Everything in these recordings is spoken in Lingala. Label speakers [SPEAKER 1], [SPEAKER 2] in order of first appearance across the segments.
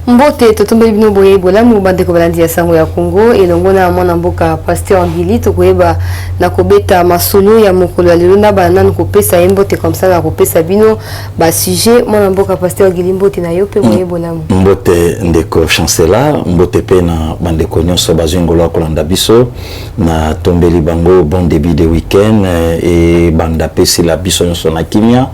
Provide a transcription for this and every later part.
[SPEAKER 1] Mbote totombe bino boye bola mu bande ko balandi ya sango ya Congo elongo na mwana mboka Pasteur Ngili to koyeba na kobeta masolo ya mokolo ya lelo na bana ko pesa mbote comme ça na ko pesa bino ba sujet mwana mboka Pasteur Ngili mbote na yo pe boye bola mu
[SPEAKER 2] mbote ndeko chancela mbote pe na bande ko nyonso bazingolo ko landa biso na tombeli bango bon début de week-end et banda pesi la biso nyonso na kimia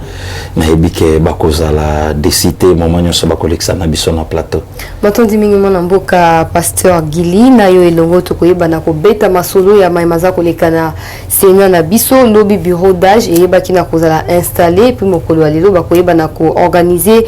[SPEAKER 2] na ebike bakozala décider moment nyonso bakolekisa na biso na plateau.
[SPEAKER 1] Matondi mingi mwana mboka Pasteur Ngili na yo elongo to koyeba na kobeta masolo ya maimaza koleka na Sénat na biso lobby bureau d'âge et yebaki na kozala installé puis mokolo ya lelo bakoyeba na ko organiser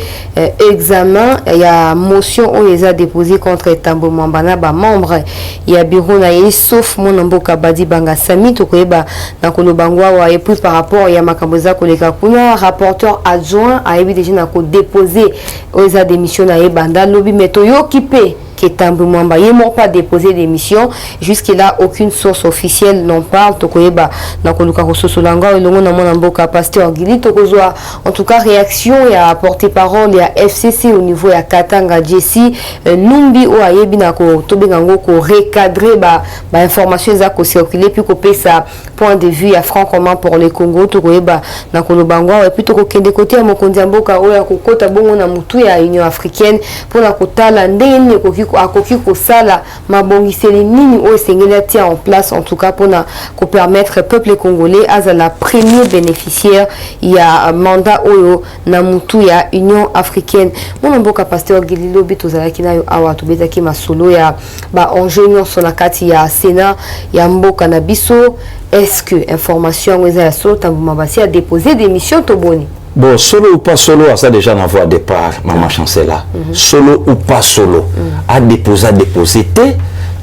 [SPEAKER 1] examen ya motion oyo eza déposé contre Tambo Mwamba na ba membre ya bureau na ye sauf mwana mboka Badi Banga Sami to koyeba na kolobangwa wa et puis par rapport ya makambo za koleka kuna rapporteur adjoint a yebi déjà na ko déposer oyo eza démission na ye banda lobby meto yo occupé que Tambo Mwamba ye m'a pas déposé d'émission jusque-là aucune source officielle n'en parle to koyeba na koluka kososolanga elongo na mwana mboka Pasteur Ngili to kozwa en tout cas réaction ya porte-parole ya FCC au niveau ya Katanga Jesse Numbi o ayebi na ko tobenga ngo ko recadrer ba information za ko circuler puis ko pesa point de vue ya franc commun pour le Congo to koyeba na kolobangwa et puis to ko kende côté ya mokonzi mboka o ya kokota bongo na mutu ya Union africaine pour na kotala ndenge ko akoki kosala mabongiseli nini o sengela tia en place en tout cas pour permettre peuple congolais à la premier bénéficiaire ya mandat oyo na mutu ya Union africaine mon mboka Pasteur Ngili lobi tozalaki nayo awa tobetaki masolo ya ba enjeu nyonso na kati ya Sénat ya mboka na biso. Est-ce que information eza ya solo Tambo Mwamba a déposé démission to boni?
[SPEAKER 2] Bon, solo ou pas solo, ça déjà n'a voix départ, maman chancela. Solo ou pas solo, a déposé te,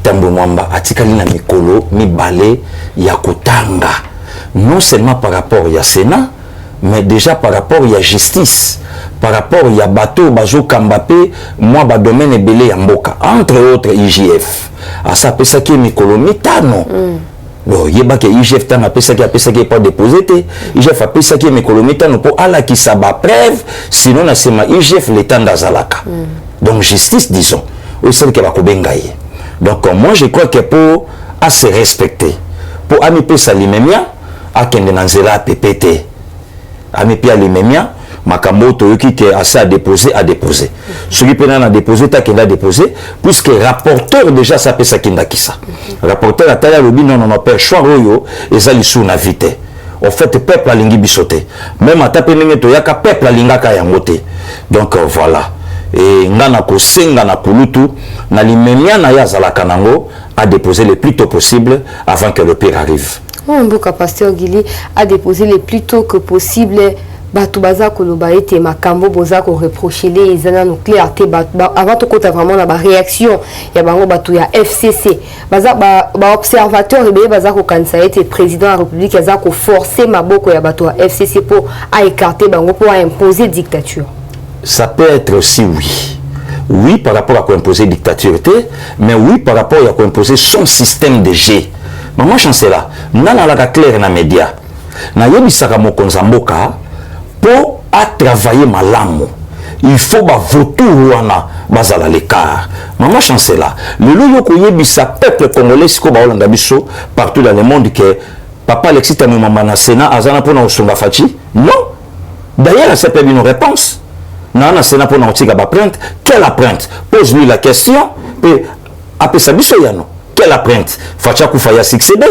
[SPEAKER 2] Tambo Mwamba, a tikali na mikolo, mi balé, ya kutanga. Non seulement par rapport à Sénat, mais déjà par rapport à justice, par rapport à bateau, bazo kambapé, moi ba domaine belé ya mboka, entre autres IGF. A ça peut ça qui est mikolo mitano. Bon, il y a que IGF t'a appelé ça qui pas déposé te IGF a appelé ça qui est mes colomita nous pour aller qui ça bat preuve sinon na sema IGF l'état d'Azalaka donc justice disons oui c'est le qui va kubengaye donc moi je crois que pour à se respecter pour amiper ça limemia à kende nanzela PPT amiper limemia Makamoto yoki qui assez à déposer ce qui peut a déposé ta qui l'a déposé puisque rapporteur déjà ça peut ça qui n'a qui ça rapporteur à tala lobi non on a pas choix royo et ça li sous navité en fait peuple a lingi bisoté même à taper nengeto yaka peuple a linga ka yangote donc voilà et ngana ko senga na kulutu na limemia na ya zala kanango a déposer le plus tôt possible avant que le pire arrive.
[SPEAKER 1] Mon mboka Pasteur Ngili a déposé le plus tôt que possible. Bato baza koloba ete makambo boza ko reprocher les ezana nucléaire te avant to kota vraiment na ba réaction ya bango bato ya FCC baza ba observateur ebe baza ko kanisa ete président de la République aza ko forcer maboko ya bato ya FCC pour à écarter bango pour imposer dictature.
[SPEAKER 2] Ça peut être aussi oui par rapport à imposer dictature mais oui par rapport à imposer son système de G. Maman chancela nana la clair na média na yebisaka mokonza mboka pour à travailler malamu il faut ba voter wana bazala l'écart maman chancela le loyo ko yebisa peuple congolais ko ba olanda biso partout dans le monde que papa Alexis Tambo Mwamba na Sénat azana pour na osonga fachi non d'ailleurs ça peut une réponse na Sénat pour na otika ba plainte quelle plainte pose-lui la question et après ça biso yano quelle plainte facha kufa ya succédé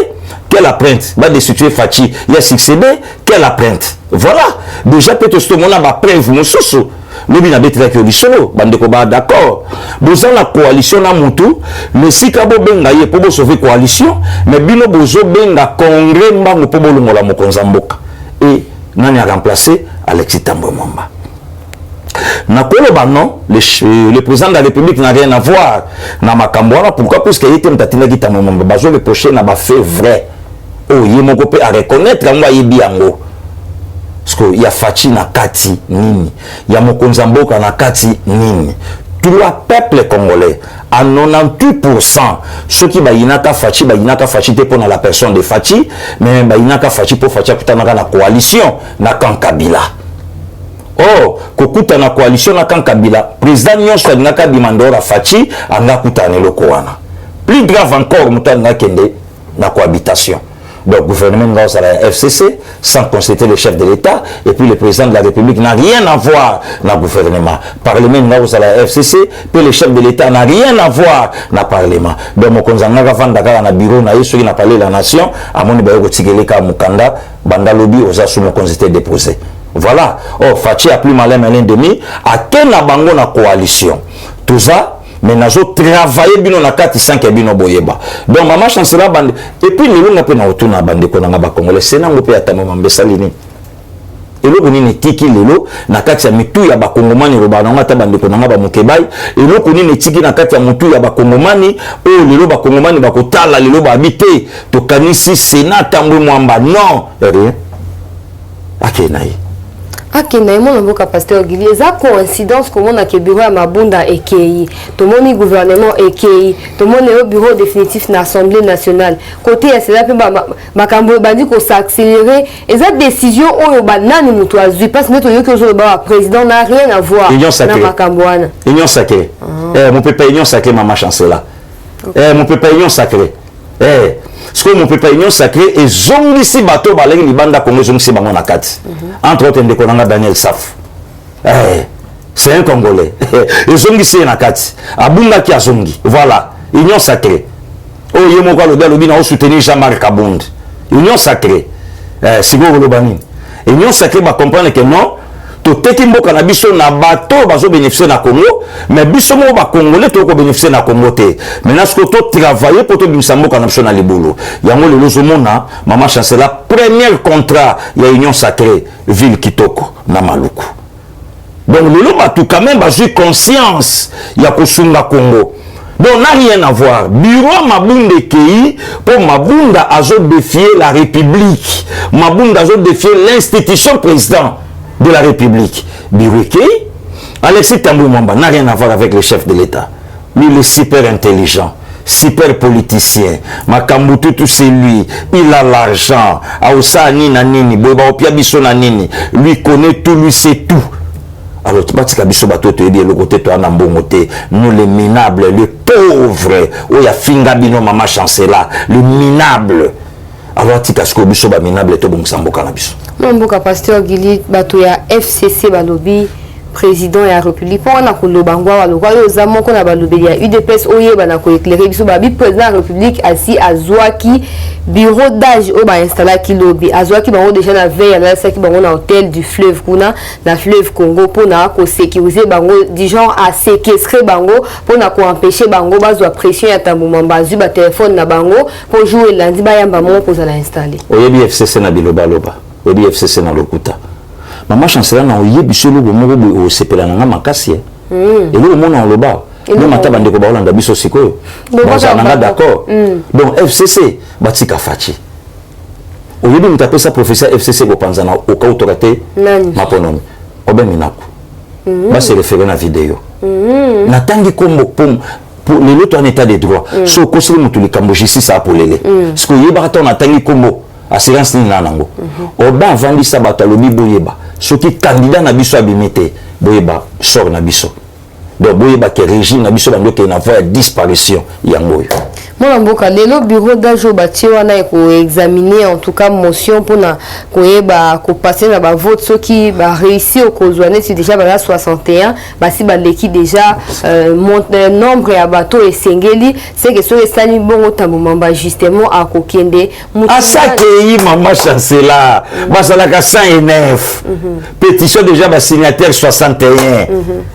[SPEAKER 2] quelle plainte va destituer fachi ya succédé quelle plainte voilà déjà peut-être ce moment là preuve mososo le bina betela que lisolo bande ko ba d'accord boza la coalition na mutu le sikabo benga ye pour sauver coalition mais bino bozo benga congrès mbango pour bolongola mokonza mboka et nani a remplacé Alexis Tambo Mwamba na koloba non le président de la République n'a rien à voir na makambo pourquoi parce qu'il était mtatina ki Tambo Mwamba bazo le prochain na ba fait vrai oh yemoko pe à reconnaître ngwa yebiango parce que y a fachi na kati nini y a mokonza mboka na kati nini trois peuples congolais à 98% ceux qui bayinaka fachi te pour la personne de fachi mais bayinaka fachi pour fachi kutana na coalition na kan Kabila oh kokuta na coalition na Kabila président nyonso ngaka bimandora fachi anga kutana loko wana plus grave encore mutana kende na cohabitation. Donc, le gouvernement de la FCC, sans consulter le chef de l'État, et puis le président de la République n'a rien à voir dans le gouvernement. Parlement de la FCC, puis le chef de l'État n'a rien à voir dans le Parlement. Donc, on a fait un bureau, on a parlé de la nation, à mon niveau, on Mukanda, Banda Lobby, on a soumis un déposé. Voilà. Oh, Fachi a plus malin, malin demi, à quel bango na coalition. Tout ça, mais nous avons travaillé bien na 4-5 bino boyeba. Donc maman chancela bande et puis nous na pe na otuna bande ko na ba congolais sena ngope atama mambesalini. Elo bonini tiki lelo na kati ya mitu ya bakongomani roba na ngata bande ko na ba mukebai elo kunini tiki na kati ya mutu ya bakongomani o lelo bakongomani bakotala lelo ba habité to kanisi senata mbwe mwamba non rien. Akenai
[SPEAKER 1] akenda imo na pasteur Gili eza coïncidence comme on a ke bureau ya mabunda ekei to moni gouvernement ekei to moni le bureau définitif na assemblée nationale côté ya cela pe makambo bandi ko s'accélérer eza décision oyo ba nani mutu azui parce que to yoki ozo ba président n'a rien à voir na makambo wana
[SPEAKER 2] union sacrée mon papa union sacrée maman chancela mon papa union sacrée ce que mon papa union sacrée et zongisi bateau balengi libanda Congo zongisi bango na kati entre autres ndekonanga Daniel Saf c'est un Congolais et zongisi na kati abunda ki azongi voilà union sacrée oh yemo ko lobi na soutenir Jean-Marc Kabund union sacrée sigo lobani union sacrée ba comprendre que non to teki mboka na biso na bato bazo bénéficier na Congo mais biso mo ba congolais to ko bénéficier na Congo te maintenant ce que to travailler pour to bimisa mboka na biso na libolo yango lelo zomona maman chancela premier contrat ya union sacrée ville Kitoko na Maluku donc lelo batu quand même bazo conscience ya kosunga Congo donc n'a rien à voir bureau mabunda kei pour mabunda azo défier la république mabunda azo défier l'institution président de la République. Birouké, Alexis Tambou Mwamba n'a rien à voir avec le chef de l'État. Lui, il est super intelligent, super politicien. Makambutu, tout c'est lui. Il a l'argent. Aoussa Nina Nini, Boba Opia Bisso Nini. Lui connaît tout, lui sait tout. Alors, tu vas biso bato te bien le côté toi n'ambongote. Nous les minables, les pauvres. Oh ya finga bino mama chancela, le minable. Alors, tu as ce biso ba minable to bon samboka na biso.
[SPEAKER 1] Mboka pasteur Gili bato ya FCC balobi président ya république pour na kolobangwa walokwa yo zamoko na balobi ya UDPS oyeba na ko éclairer biso ba bi président de la république asi azwaki bureau d'âge o ba installer ki lobi azwaki bango déjà na veille na saki bango na hôtel du fleuve kuna na fleuve Congo pour na ko sécuriser bango du genre à séquestrer bango pour na ko empêcher bango bazwa pression ya Tambou Mwamba azu ba téléphone na bango pour jouer lundi ba yamba mo pour la installer
[SPEAKER 2] oyebi FCC na biloba loba oyebi FCC na lokuta maman chancela na oyebi solo bomoko bo sepela na makasi et le monde en loba no mataba ndeko ba olanda biso sikoyo baza nanga d'accord donc FCC batika fachi oyebi mutapesa professeur FCC bo panza na okautorate maponomi obeminako ba se référer na vidéo na tangi kombo pour les autres en état de droit so kosili mutuli kambo justice a polele parce que yeba ta na tangi kombo assurance ni nanango oba vandi sabata lobi boyeba soki candidat na biso abimité boyeba sort na biso donc boyeba que régime na biso bando ke na voie disparition yango
[SPEAKER 1] Mon mboka lelo bureau d'âge bati wana eko examiner en tout cas motion pour na koyeba ko passer na ba vote ceux qui ba réussir au kozwane c'est déjà ba 61 ba si ba leki déjà nombre ya bato et sengeli c'est que ceux sali bongo Tambou Mwamba justement a kokende
[SPEAKER 2] asakei maman chancela basala ka 109 pétition déjà ba signataire 61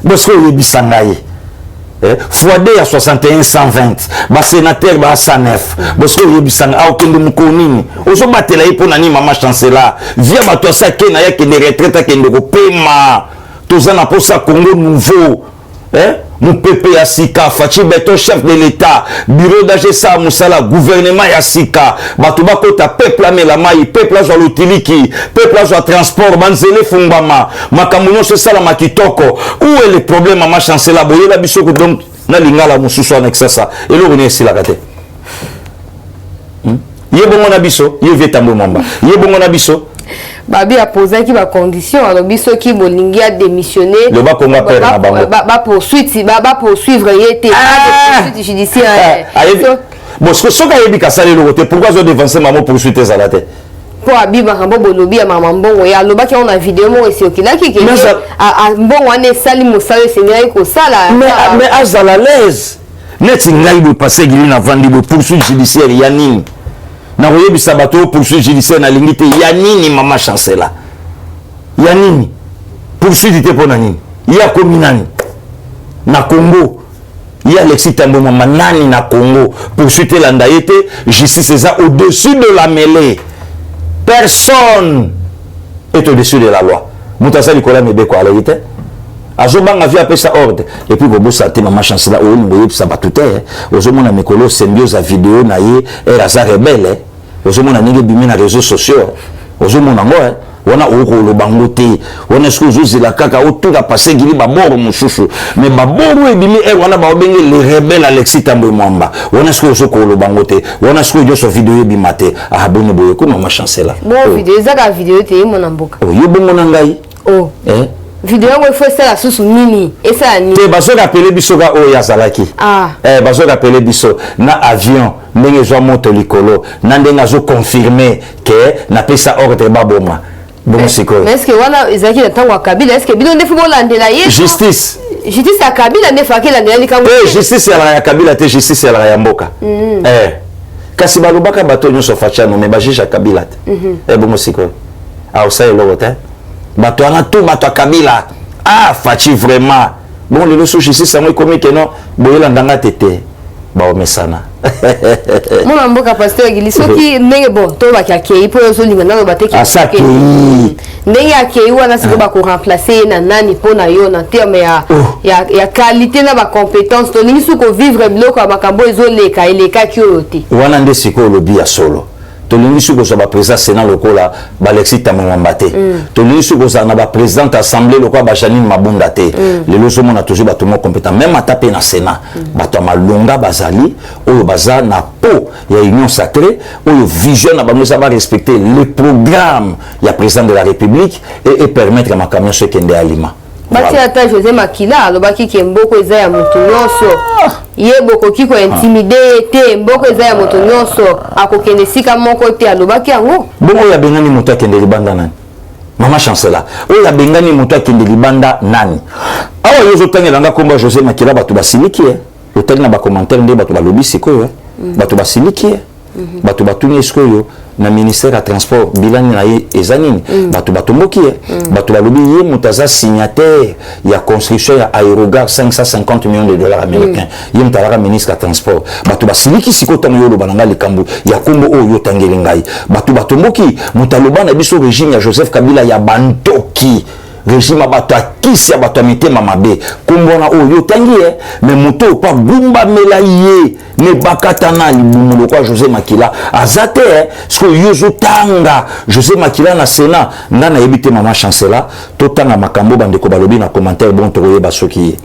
[SPEAKER 2] parce que le bisangaye Fouadé à 61 120 ba sénateur ba 109 parce que yebisanga akende mukonini ozo batela ipo nani maman chancela via bato sake na yake de retraite kende ko pema tozana posa Congo nouveau mon pépé ya sika fachi beto chef de l'état bureau d'agesa musala gouvernement ya sika bato bakota peuple amela mai peuple azwa lutiliki peuple azwa transport banzele fungbama makambo nyonso sala makitoko où est le problème maman chancela boyela biso ko donc na lingala mususu anexa ça eloko ni esila kate yebongo na biso yevie Tambou Mwamba yebongo na biso
[SPEAKER 1] Babi a posé qui va condition alors biso qui bolingi a démissionner
[SPEAKER 2] le bas Congo père na bango
[SPEAKER 1] ba poursuivre yete poursuite judiciaire
[SPEAKER 2] bon ce que yebi kasale le côté pourquoi zo devancer maman poursuite zalate
[SPEAKER 1] pour abiba rambo bolobi ya maman mbongo ya loba ki on a vidéo mo esi okilaki ke a mbongo ane sali mosala seigneur ko sala
[SPEAKER 2] mais azala l'aise neti ngai bo passer gili na vandi bo poursuite judiciaire ya nini na koyebisa bato poursuite judiciaire na lingite ya nini mama chancela ya nini poursuite te pona nini ya komi nani na Congo ya Alexis Tambo mama nani na Congo poursuite landa yete justice eza au-dessus de la mêlée. Personne est au-dessus de la loi. Moutassa Nicolas Mebeko à la vérité. Azobanga via appelé ça ordre. Et puis Bobo Santé, maman chancela, ou une ça batute. Ozomona Mekolo, symbiose à vidéo, naïe, et Raza rebelle. Ozomona Nige Bimi na réseaux sociaux. Ozomona moi. On a le bangote, on a ce que je la caca, autour a passé Gili Baboro, mon chouchou. Mais Baboro et Bimi, on a les rebelles Alexis Tambo Mwamba. On a ce que je le bangote, on a ce que je sur vidéo bimate. Ah, bonne boyeko, maman chancela.
[SPEAKER 1] Bon, vidéo, ça la vidéo, t'es mon amboka.
[SPEAKER 2] Oh, yo bon mon angai.
[SPEAKER 1] Oh. Vidéo, il faut ça la sous mini. Et ça, ni.
[SPEAKER 2] Te baso rappeler bisoga o yazalaki.
[SPEAKER 1] Ah.
[SPEAKER 2] Baso rappeler biso na avion, ndenge zo moto likolo, na ndenga zo confirmer que na pesa ordre baboma. Bon, c'est quoi?
[SPEAKER 1] Mais est-ce que voilà, Isaki le temps à Kabila, est-ce que bidon de football landela yé?
[SPEAKER 2] Justice.
[SPEAKER 1] Justice à Kabila ne fait que landela ni quand.
[SPEAKER 2] Justice à Kabila te justice à la Mboka. Kasi balobaka bato nyoso fachano mais ba juge à Kabila. Bon, c'est quoi? Ah, ça est le vote. Bato ana tout bato Kabila. Ah, fachi vraiment. Bon, le sous justice ça moi comme que non, boyela ndanga tete. Ba omesana.
[SPEAKER 1] Mon mboka pasteur Gili soki ndenge bon to ba kakei po zo linga na ba te ki
[SPEAKER 2] asaki
[SPEAKER 1] ndenge akei wana siko ba ko remplacer na nani po na yo na terme ya qualité na ba compétence to ningi suko vivre biloko ya makambo ezo leka eleka ki oyote
[SPEAKER 2] wana nde siko lobi ya solo tolingi suko so ba président sénat lokola ba Alexis Tambo Mwamba te tolingi suko sa na ba président assemblée lokola ba Janine Mabunda te lelo so mona toujours bato mo compétent même atapé na sénat bato malonga bazali oyo baza na po ya union sacrée oyo vision na bango ça va respecter le programme ya président de la République et permettre ma camion ce kende alima.
[SPEAKER 1] Bati ata José Makila alobaki ke mboko eza ya moto nyonso yeboko kiko intimider te mboko eza ya moto nyonso akokende sika moko te alobaki yango
[SPEAKER 2] bongo ya bengani moto akende libanda nani mama chancela oyo ya bengani moto akende libanda nani awa yozo tangela nga komba José Makila bato basiliki otali na ba commentaire nde bato balobi sikoyo bato basiliki bato batuni sikoyo na ministère ya transport bilani na ye ezanini bato batomboki bato balobi ye mutaza signataire ya construction ya aérogare 550 millions de dollars américains ye mutala ministre ya transport bato basiliki siko tango yo loba nanga likambo ya kombo oyo yotangeli ngai bato batomboki mutaloba na biso régime ya Joseph Kabila ya bantoki régime bato akisi ya bato mitema mabe kombona oyo tangi mais moto pa gumba melaye ne bakatana libumu kwa José Makila azate ce que yozo tanga José Makila na Sénat ngana yebite mama chancela to tanga makambo bandeko balobi na commentaire bon to yeba soki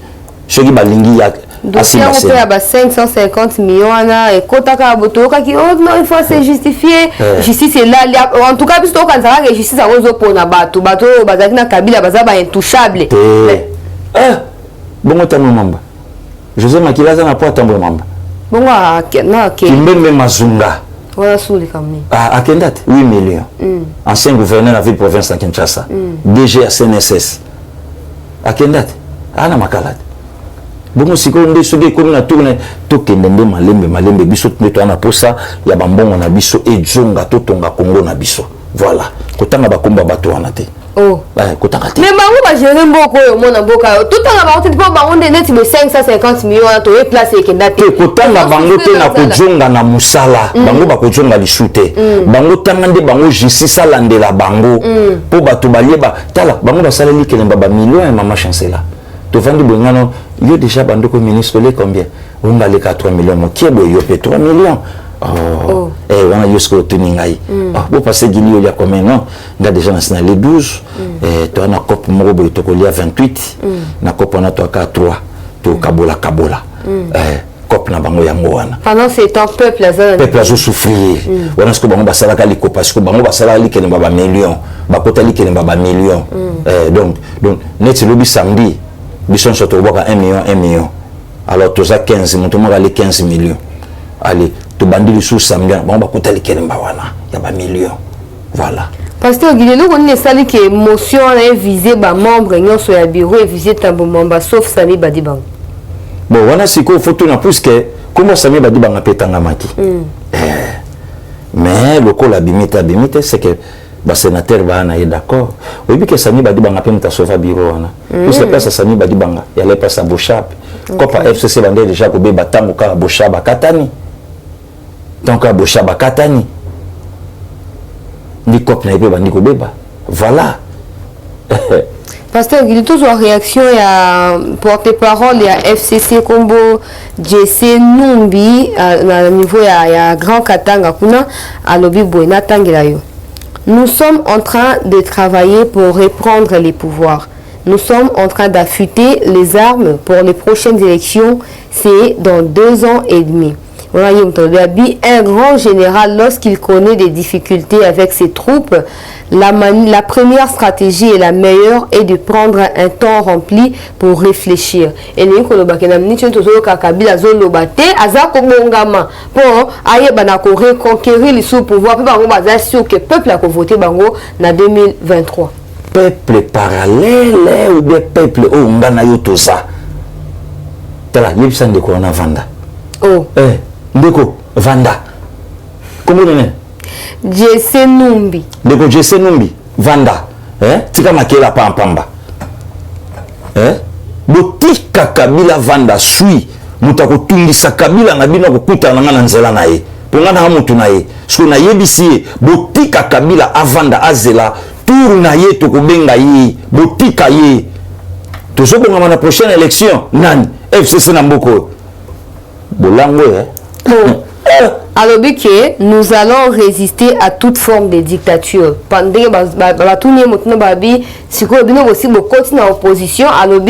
[SPEAKER 2] balingi ya
[SPEAKER 1] dossier on peut avoir 550 millions et kotaka botoka qui oh non il faut se justifier justice est là en tout cas puisque on kanzaka que justice a ozo pona bato bazaki na Kabila bazaba intouchable
[SPEAKER 2] bongo tano mamba José Makila za na po Tambo Mwamba
[SPEAKER 1] bongo na ke
[SPEAKER 2] Kimbembe Mazunga
[SPEAKER 1] voilà sous comme
[SPEAKER 2] akendate 8 millions ancien gouverneur de la ville province de Kinshasa DG à CNSS akendate ana makalate bongo siko nde soki komi na tourne tokende nde malembe biso nde toana posa ya bambongo na biso ejonga totonga Congo na biso voilà kotanga bakomba bato wana te kotanga te
[SPEAKER 1] mais bango ba gérer mboko yo mona mboka totanga ba te po bango nde neti 550 millions to e place ekenda te
[SPEAKER 2] kotanga bango te na kojonga na musala bango ba kojonga lisute bango tanga nde bango justice alandela bango po bato balieba tala bango basaleli kelemba ba millions ya mama chancela to vandi bongano yo déjà bandoko ministre le combien on va les 4 millions mo kiebo yo pe 3 millions on a jusqu'au tuningai bon passer Guinée il y a combien non nga déjà national les 12 to na cop moko to ko lia 28 na cop na to ka 3 to kabola COP na bango yango wana.
[SPEAKER 1] Pendant ce temps peuple
[SPEAKER 2] a souffrir. Wana ce que bango basalaka liko parce que bango basalaka likene ba millions, ba kota likene ba millions. Donc net lobi samedi, bison soto boka 1 million. Alors tout ça 15, mon tout monde 15 millions. Allez, to bandi sous samedi, bango ba kota likene ba wana, ya ba millions. Voilà.
[SPEAKER 1] Pasteur Guilelo, on est sali que motion a visé ba membre nyonso ya bureau et visé tambo membre sauf Sami Badibang.
[SPEAKER 2] Bon, on a si ko photo na puisque comment Sami Badibang a pétanga maki. Mais le col abimite c'est que ba sénateur va na d'accord. Oui bien que Sami Badibang a péta sauver bureau na. Puisque place Sami Badibang, il allait passer à Bochap. Copa FCC vendait déjà ko be batango ka Bochaba Katani. Donc à Bochaba Katani. Voilà.
[SPEAKER 1] Pasteur, il y a toujours une réaction, il y a porte-parole, il y a FCC Combo, JC Numbi, à niveau, il y a Grand Katanga, à Lobi Bouena Tangilayo. Nous sommes en train de travailler pour reprendre les pouvoirs. Nous sommes en train d'affûter les armes pour les prochaines élections. C'est dans 2 ans et demi. Un grand général, lorsqu'il connaît des difficultés avec ses troupes, la première stratégie et la meilleure est de prendre un temps rempli pour réfléchir. Et nous avons reconquérir le sous-pouvoir que le peuple a voté en 2023.
[SPEAKER 2] Peuple parallèle ou bien peuple au Ngana Yotosa. Tala, il y a de Corona Vanda.
[SPEAKER 1] Oh.
[SPEAKER 2] Ndeko Vanda. Comment on est?
[SPEAKER 1] JC Numbi.
[SPEAKER 2] Ndeko JC Numbi Vanda. Tika makela pampamba. Botika Kabila Vanda sui mutako tungisa Kabila na bino kokuta na ngana nzela na ye. Ponga na mutu na ye. So na yebisi botika Kabila avanda azela tour na ye to kobenga ye. Botika ye. Tozo bonga na prochaine élection nani FCC na mboko. Bolango
[SPEAKER 1] Alors que nous allons résister à toute forme de dictature. Pendant si aussi continuer en opposition, alors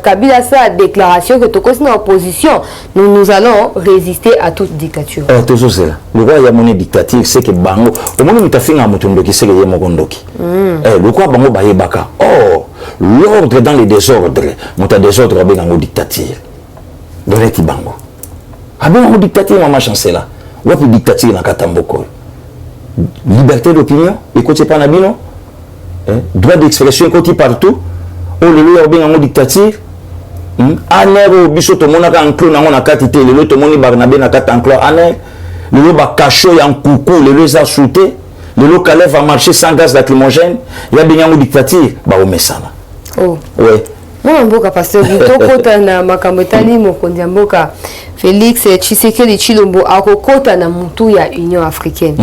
[SPEAKER 1] Kabila sa déclaration que tu continues en opposition, nous allons résister à toute dictature.
[SPEAKER 2] Toujours cela. Le roi y a mon dictature, c'est que bango. Au moment où tu as fait un motondoki, c'est que y a mon gondoki. Le roi bango baye baka. Oh, l'ordre dans les désordres. Mon ta désordre avec un dictature. Donnez-tu bango. Abon dictature maman chancela. Ou puis dictature na katamboko. Liberté d'opinion, écoutez pas nabino. Droit d'expression écoutez partout. Oh le loi bien en dictature. Anero biso to monaka enclos na ngona katité le to moni Barnabé na kat enclos aner. Le loi ba cacho ya nkuku le loi za shooté. Le loi Calais va marcher sans gaz lacrymogène. Il y a bien en dictature ba o mesana. Oh. Ouais.
[SPEAKER 1] Moi mboka pasteur Vitoko na makamotali mokonzi mboka Félix Tshisekedi Tshilombo akokota na mutu ya Union Africaine.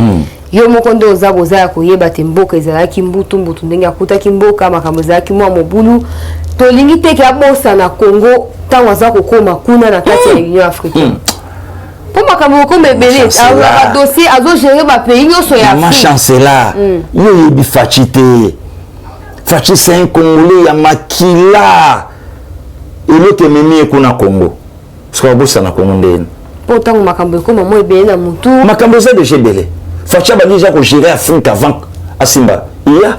[SPEAKER 1] Yo mokondo oza ya koyeba te mboka ezalaki mbutu ndenge akutaki mboka makambo ezalaki mwa mobulu tolingi te ka bosa na Congo tango aza kokoma kuna na kati ya Union Africaine. Pour makambo ko mebele a dossier azo gérer ba pays nyonso ya Afrique. Ma chancela. Yo yebi fachite. Fachi c'est un Congolais ya makila. Et l'autre memi ekuna Congo. Parce que bosa na Congo ndene. Pourtant makambo ko mamo ebele na mutu. Makambo za déjà belé. Fachi ba déjà ko gérer Afrique avant Asimba. Il y a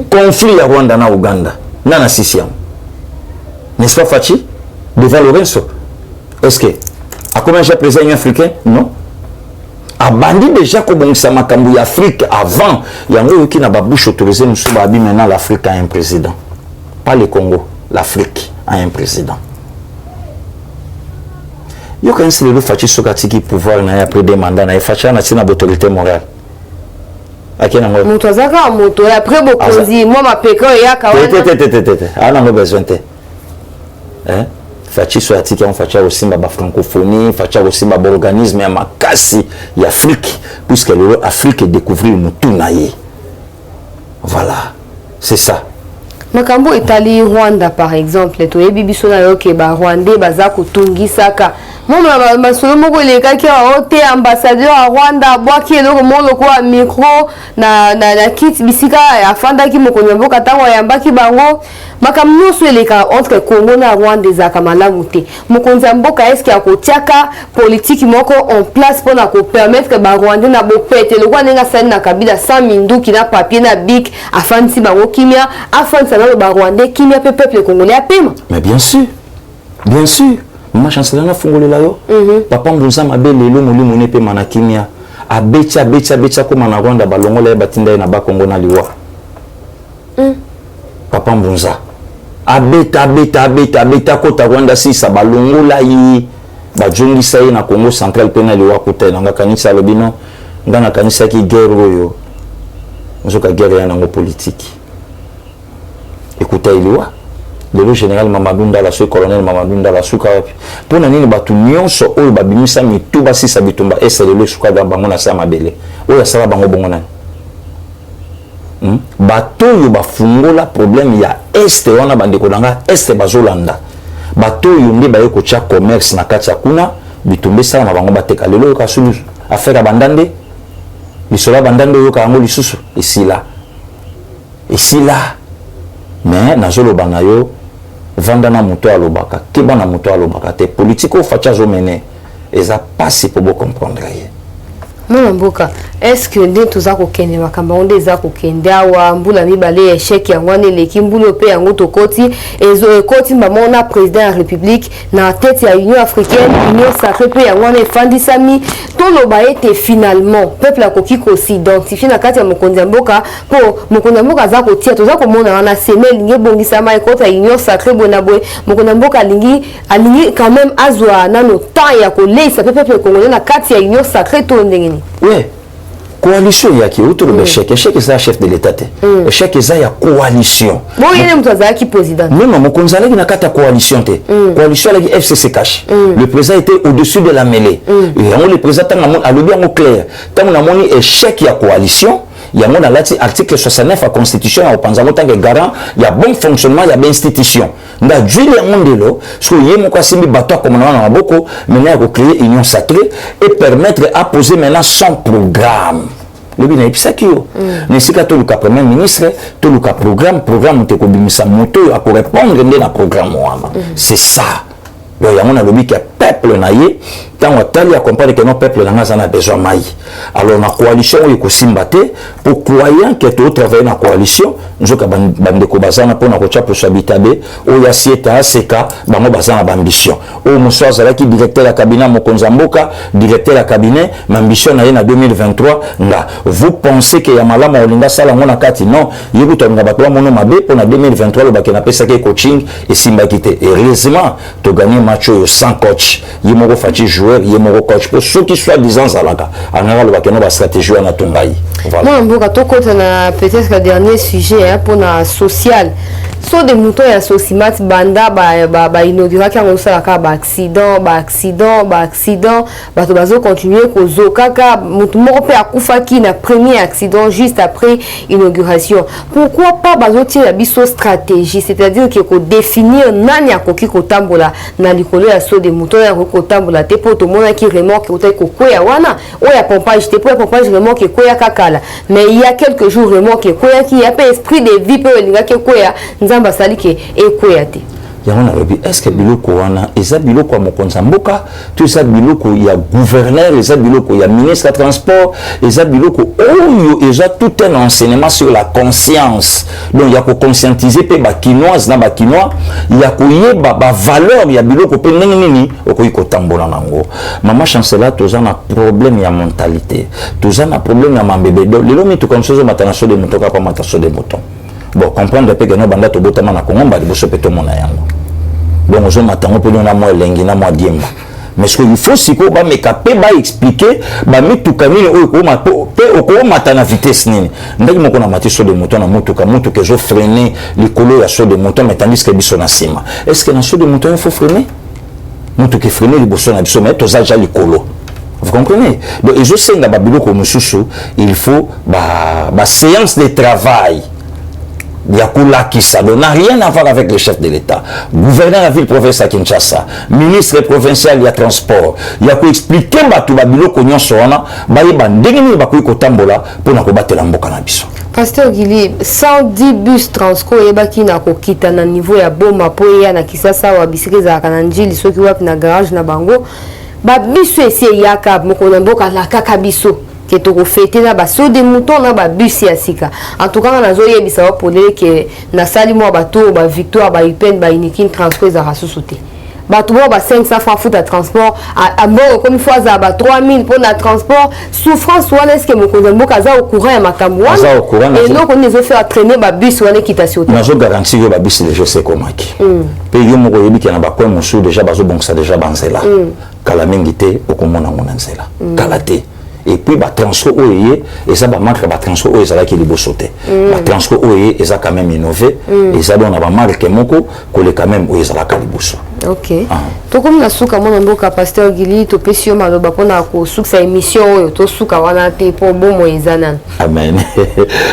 [SPEAKER 1] conflit ya Rwanda na Uganda. Nana Sisiam. N'est-ce pas Fachi? Devant Lorenzo. Est-ce que a comment j'ai président africain? Non. Abandi déjà comme ça makambu Afrique avant yango qui n'a pas bouche autorisé nous sommes maintenant l'Afrique a un président pas le Congo l'Afrique a un président yo quand c'est le fachi sokati qui pouvoir na après des mandats na fachi na tina autorité morale akena ngo moto zaka moto après bokonzi moi ma peko ya kawana ana ngo besoin te fachi so atiki on facha aussi ma francophonie facha aussi ma organisme ya makasi ya Afrique puisque l'Afrique découvrir mutunaye voilà c'est ça makambo etali Rwanda par exemple to yebi biso na yo ke ba Rwandais baza kotungisaka Moi masolo moko eleka ki ote ambassadeur à Rwanda bwaki eloko moko kwa micro na kit bisika afanda ki mokonzi mboka tango yambaki bango makambo nyonso eleka entre Congo na Rwanda ezaka malamu te. Mokonzi mboka eske akotiaka politique moko en place pour na ko permettre ba Rwanda na bopete lokwa nenga sali na Kabila sans minduki na papier na bic afansi bango kimia afansi na ba Rwanda kimia pe peuple congolais apema.
[SPEAKER 2] Mais bien sûr. Bien sûr. Maman chancelier na fungolela yo. Papa mbunza mabe lelo molimo ne pe manakimia. Abecha ko mana Rwanda balongola batinda na ba Congo na liwa. Papa mbunza. Abeta ko ta Rwanda si sa balongola yi bajongi sai na Congo central pe na liwa ko te na kanisa lobino. Ngana kanisa ki guerre oyo. Nzoka guerre ya nango politique. Écoutez liwa. Le général Mamadou Ndala, le colonel Mamadou Ndala, pour nani batu nyonso oyo babimisa mituba si sabitumba ese le suka da bango na sama bele oyo sala bango bongo nani bato yo bafungola problème ya este wana bandeko nanga este bazolanda bato yo nde baye ko tia commerce na kati ya kuna bitumbe sala na bango bateka lelo ka sulu affaire bandande bisola bandande yo ka ngo lisusu esila mais nazolo banayo vanda na moto alobaka keba na moto alobaka te politique au facha zo mené eza pas pour vous comprendre.
[SPEAKER 1] Non mboka est-ce que nde toza ko kende makamba onde za ko kende awa mbula mibale échec ya ngwane leki mbulo pe yango to koti ezo ekoti mbamona président de la République na tête ya Union africaine Union sacrée pe ya ngwane fandisami to loba ete finalement peuple akoki ko s'identifier na kati ya mokonzi mboka po mokonzi mboka za ko tia toza ko mona wana semel lingi bongisa ma ekota Union sacrée bona boy mokonzi mboka lingi alingi quand même azwa nano temps ya ko leisa peuple congolais na kati ya Union sacrée to ndengeni.
[SPEAKER 2] Oui, coalition yaki autour de l'échec. Échec est ça chef de l'État. Échec est ça ya coalition.
[SPEAKER 1] Bon, il y a un mutazaki qui président.
[SPEAKER 2] Non, mon konzala qui n'a qu'à ta coalition te. Coalition la FCC cache. Le président était au-dessus de la mêlée. Et on le président a le bien au clair. Tant on a mon échec ya coalition. Il y a mon article 69 de la Constitution, il y a garant, il y a bon fonctionnement, il y a bien institution. Il y a du monde, parce qu'il y a mon cassimi bateau comme on a beaucoup, maintenant il créer une union sacrée et permettre à poser maintenant son programme. Le bien est ça qui est. Mais si tu as premier ministre, tu as le programme te kobimisa moto à répondre à programme. C'est ça. Il y a mon lobby qui est peuple naïe. Tant que tu comprendre que nos peuples n'a besoin de maïs. Alors, la coalition est aussi imbattée. Pour croyant que tu travailles dans la coalition, nous avons des combats pour nous s'habiter. Ou ya sieta ACK, nous avons ambition. Ou nous sommes qui directeur de cabinet, Mokonzamboka, directeur de cabinet, ma ambition est en 2023. Vous pensez que Yamala Maolinga Salamona Kati, non, il y a un mono mabé pour 2023, le bac n'a pas coaching et simbakité. Et heureusement, tu as gagné match sans coach. Il y a un joueur. Il y a mon coach pour ceux qui soient disant Zalaga. En général, il y a une stratégie à Natumbaï.
[SPEAKER 1] Moi, peut-être le dernier sujet pour la sociale. So des moutons et associmat banda inaugura quand on sera accident bato bazo continuer kozo kaka mutu moko pe akufa ki na premier accident juste après inauguration. Pourquoi pas bazo tirer biso stratégie, c'est-à-dire que ko définir nani akoki ko tambola na likolo ya so des moutons ya ko tambola te po to mona ki remorque ko te ko koya wana o ya pompage te po pompage remorque ko ya kakala. Mais il y a quelques jours remorque ko ya ki a pas esprit de vie pe linga ke ko ya nzamba sali ke ekoyate.
[SPEAKER 2] Est-ce que biloko wana eza biloko ya mokonzi mboka to eza biloko ya gouverneur eza biloko ya ministre de transport eza biloko oyo eza tout un enseignement sur la conscience. Donc il y a ko conscientiser pe ba kinoise na ba kinois il y a ko yeba ba valeur ya biloko pe nini okoyi ko tambola nango. Mama chancelier toza na problème ya mentalité, toza na problème ya mambebe. Donc lelo mi to comme chose matanation de motoka pa matanation de moton. Bon, comprendre que nous banda to botama na Congo, bali boso peto mona yango. Donc je m'attends pe na moi lengi na moi diemba. Mais ce qu'il faut c'est ko ba mekape ba expliquer ba mituka nini o ko ma pe ko mata na vitesse nini. Ndaki moko na matiso de moto na motuka que je freiner likolo ya so de moto mais tandis que biso na sima. Est-ce que na so de moto il faut freiner? Motuka freiner liboso na biso mais to za likolo. Vous comprenez? Donc je sais na babilo ko mususu, il faut ba séance de travail. Yakula Kisado n'a rien à voir avec le chef de l'État. Gouverneur de la ville province à Kinshasa, ministre provincial il y a transport. Il y a expliquer tout babilo konyon soana, baïba ndengini bakui kotambola pour na kobattre la mboka na biso.
[SPEAKER 1] Pasteur Gili, 110 bus Transco yebaki na kokita na niveau ya boma po ya na Kisasa wa bisike za kananjili soki wapi na garage na bango. Ba biso esi yaka moko na mboka la kaka biso. Que tu refais na baso de mouton na ba bus ya sika. En tout cas na zo yebisa wa polele que na sali mo bato ba victoire ba ipen ba inikin Transco za rasusuté. Bato ba 500 francs foot à transport à bon comme une fois za ba 3000 pour na transport souffrance wala est-ce que moko na mboka za au courant ya makambo et non qu'on les faire traîner ba bus wala kitation.
[SPEAKER 2] Na zo garantir ba bus de je sais comment qui. Pe yo moko yebi que na ba coin musu déjà bazo bonsa déjà banzela. Kala mengité okomona monanzela. Kalate. Et puis bah Transco OE et ça bah marque bah Transco OE ça là qui est beau sauter bah Transco OE et ça quand même innové et ça donne bah marque moko que quand même OE ça là calibuso.
[SPEAKER 1] Ok. To comme na suka mona mboka Pasteur Gili to pesio maloba pona ko suka émission oyo to suka wana te po bon moizana.
[SPEAKER 2] Amen.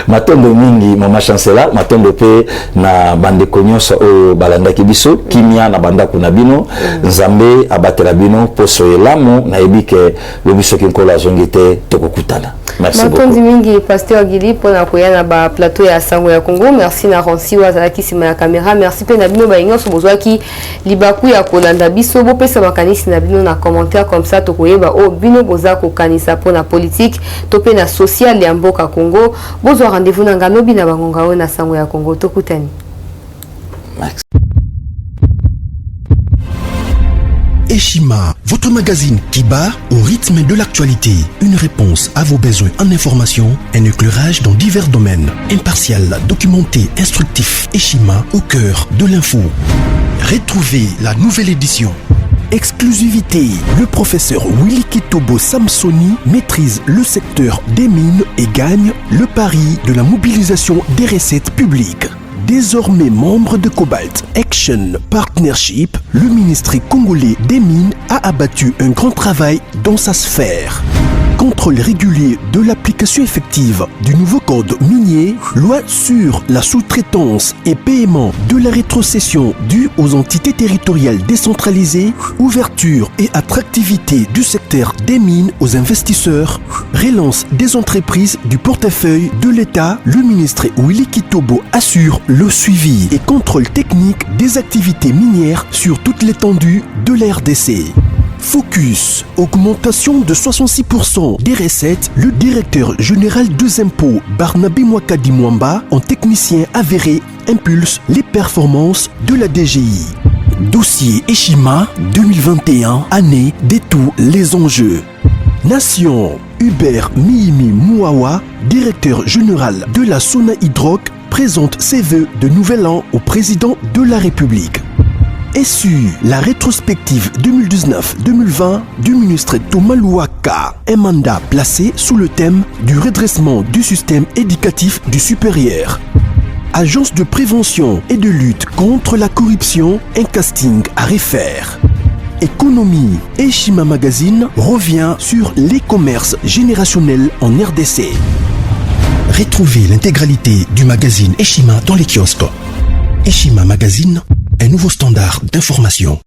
[SPEAKER 2] Matondo mingi mama chancela matondo pe na bande konyosa o balanda kibiso kimia na banda kuna bino nzambe abatela bino poso elamo na ebike le biso kinkola zongite tokokutana. Merci beaucoup.
[SPEAKER 1] Matondi mingi Pasteur Gili pona koyana ba plateau ya Sango ya Congo. Merci na Ronsi wazala ki sima ya caméra. Merci pe na bino ba inyoso bozwaki libaku ya kolanda biso bo pesa makanisi na bino na commentaire comme ça to koyeba o bino boza ko kanisa pona politique to pe na social ya mboka Congo. Bozo rendez-vous na ngano bina bangonga o na Sango ya Congo to kutani.
[SPEAKER 2] Merci.
[SPEAKER 3] Eshima, votre magazine qui bat au rythme de l'actualité. Une réponse à vos besoins en information, un éclairage dans divers domaines. Impartial, documenté, instructif. Eshima au cœur de l'info. Retrouvez la nouvelle édition. Exclusivité. Le professeur Willy Kitobo Samsoni maîtrise le secteur des mines et gagne le pari de la mobilisation des recettes publiques. Désormais membre de Cobalt Action Partnership, le ministère congolais des Mines a abattu un grand travail dans sa sphère. Contrôle régulier de l'application effective du nouveau code minier, loi sur la sous-traitance et paiement de la rétrocession due aux entités territoriales décentralisées, ouverture et attractivité du secteur des mines aux investisseurs, relance des entreprises du portefeuille de l'État, le ministre Willy Kitobo assure le suivi et contrôle technique des activités minières sur toute l'étendue de la RDC. Focus, augmentation de 66% des recettes, le directeur général des impôts Barnabé Mwakadi Mwamba, en technicien avéré, impulse les performances de la DGI. Dossier Eshima 2021, année de tous les enjeux. Nation, Hubert Miimi Mouawa, directeur général de la Sona Hydroc, présente ses vœux de nouvel an au président de la République. SU, la rétrospective 2019-2020 du ministre Thomas Louaka, un mandat placé sous le thème du redressement du système éducatif du supérieur. Agence de prévention et de lutte contre la corruption, un casting à refaire. Économie, Eshima Magazine revient sur les commerces générationnels en RDC. Retrouvez l'intégralité du magazine Eshima dans les kiosques. Eshima Magazine, un nouveau standard d'information.